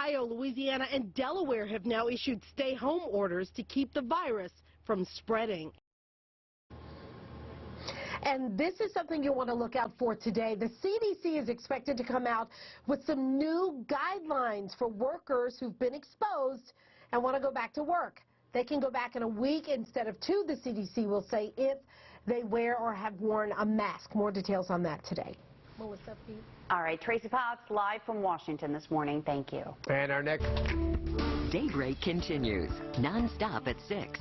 Ohio, Louisiana, and Delaware have now issued stay-home orders to keep the virus from spreading. And this is something you'll want to look out for today. The CDC is expected to come out with some new guidelines for workers who've been exposed and want to go back to work. They can go back in a week instead of 2, the CDC will say, if they wear or have worn a mask. More details on that today. Melissa, Pete. All right, Tracy Potts live from Washington this morning. Thank you. And our next Daybreak continues non-stop at 6.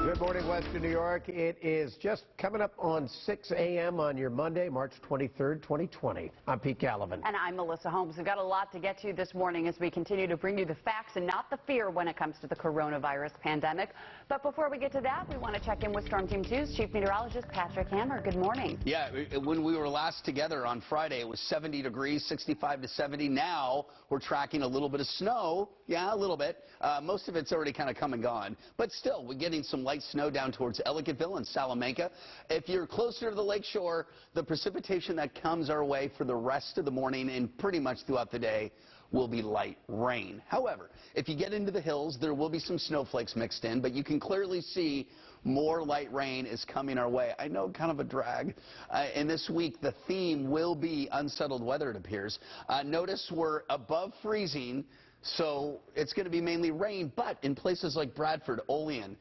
Good morning, Western New York. It is just coming up on 6 a.m. on your Monday, March 23rd, 2020. I'm Pete Gallivan. And I'm Melissa Holmes. We've got a lot to get to this morning as we continue to bring you the facts and not the fear when it comes to the coronavirus pandemic. But before we get to that, we want to check in with Storm Team 2's Chief Meteorologist Patrick Hammer. Good morning. Yeah, when we were last together on Friday, it was 70 degrees, 65 to 70. Now we're tracking a little bit of snow. Yeah, a little bit. Most of it's already kind of come and gone. But still, we're getting some light snow down towards Ellicottville and Salamanca. If you're closer to the lake shore, the precipitation that comes our way for the rest of the morning and pretty much throughout the day will be light rain. However, if you get into the hills, there will be some snowflakes mixed in, but you can clearly see more light rain is coming our way. I know, kind of a drag. And this week, the theme will be unsettled weather, it appears. Notice we're above freezing, so it's going to be mainly rain, but in places like Bradford, Olean,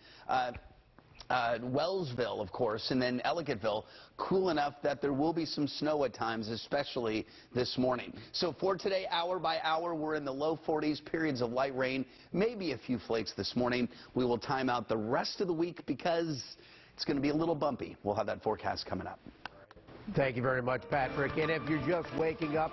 Wellsville, of course, and then Ellicottville, cool enough that there will be some snow at times, especially this morning. So for today, hour by hour, we're in the low 40s, periods of light rain, maybe a few flakes this morning. We will time out the rest of the week because it's going to be a little bumpy. We'll have that forecast coming up. Thank you very much, Patrick. And if you're just waking up,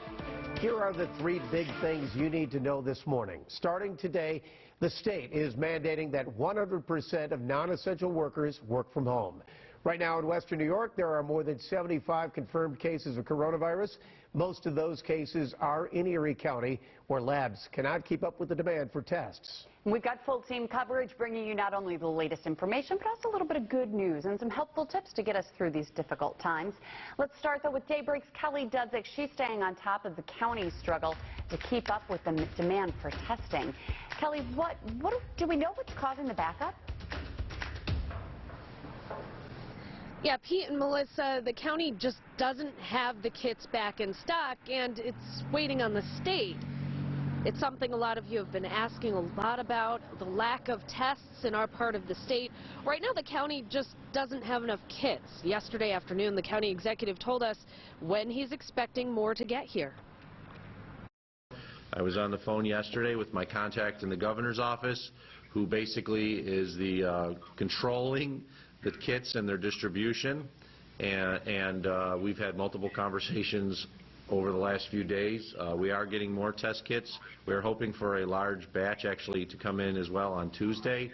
here are the 3 big things you need to know this morning. Starting today, the state is mandating that 100% of non-essential workers work from home. Right now in Western New York, there are more than 75 confirmed cases of coronavirus. Most of those cases are in Erie County, where labs cannot keep up with the demand for tests. We've got full team coverage bringing you not only the latest information, but also a little bit of good news and some helpful tips to get us through these difficult times. Let's start, though, with Daybreak's Kelly Dudzik. She's staying on top of the county's struggle to keep up with the demand for testing. Kelly, do we know what's causing the backup? Yeah, Pete and Melissa, the county just doesn't have the kits back in stock, and it's waiting on the state. It's something a lot of you have been asking a lot about, the lack of tests in our part of the state. Right now, the county just doesn't have enough kits. Yesterday afternoon, the county executive told us when he's expecting more to get here. I was on the phone yesterday with my contact in the governor's office, who basically is the controlling the kits and their distribution, and we've had multiple conversations over the last few days. We are getting more test kits. We're hoping for a large batch actually to come in as well on Tuesday.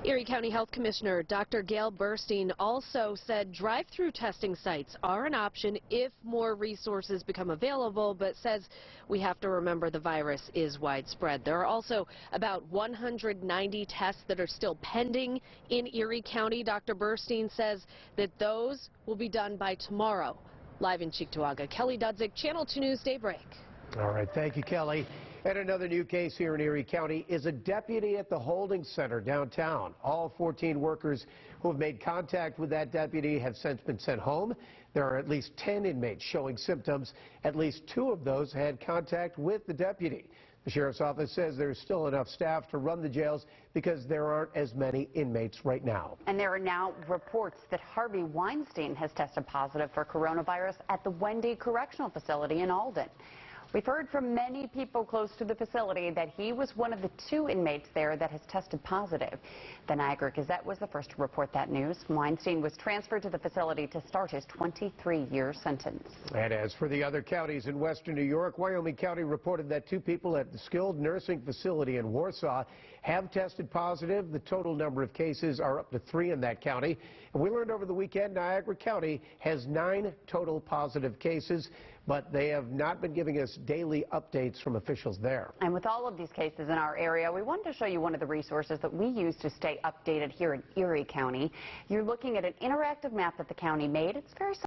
Erie County Health Commissioner Dr. Gail Burstein also said drive-through testing sites are an option if more resources become available, but says we have to remember the virus is widespread. There are also about 190 tests that are still pending in Erie County. Dr. Burstein says that those will be done by tomorrow. Live in Cheektowaga, Kelly Dudzik, Channel 2 News Daybreak. All right, thank you, Kelly. And another new case here in Erie County is a deputy at the holding center downtown. All 14 workers who have made contact with that deputy have since been sent home. There are at least 10 inmates showing symptoms. At least 2 of those had contact with the deputy. The sheriff's office says there's still enough staff to run the jails because there aren't as many inmates right now. And there are now reports that Harvey Weinstein has tested positive for coronavirus at the Wendy Correctional Facility in Alden. We've heard from many people close to the facility that he was one of the 2 inmates there that has tested positive. The Niagara Gazette was the first to report that news. Weinstein was transferred to the facility to start his 23-year sentence. And as for the other counties in Western New York, Wyoming County reported that 2 people at the skilled nursing facility in Warsaw have tested positive. The total number of cases are up to 3 in that county. And we learned over the weekend Niagara County has 9 total positive cases, but they have not been giving us daily updates from officials there. And with all of these cases in our area, we wanted to show you one of the resources that we use to stay updated here in Erie County. You're looking at an interactive map that the county made. It's very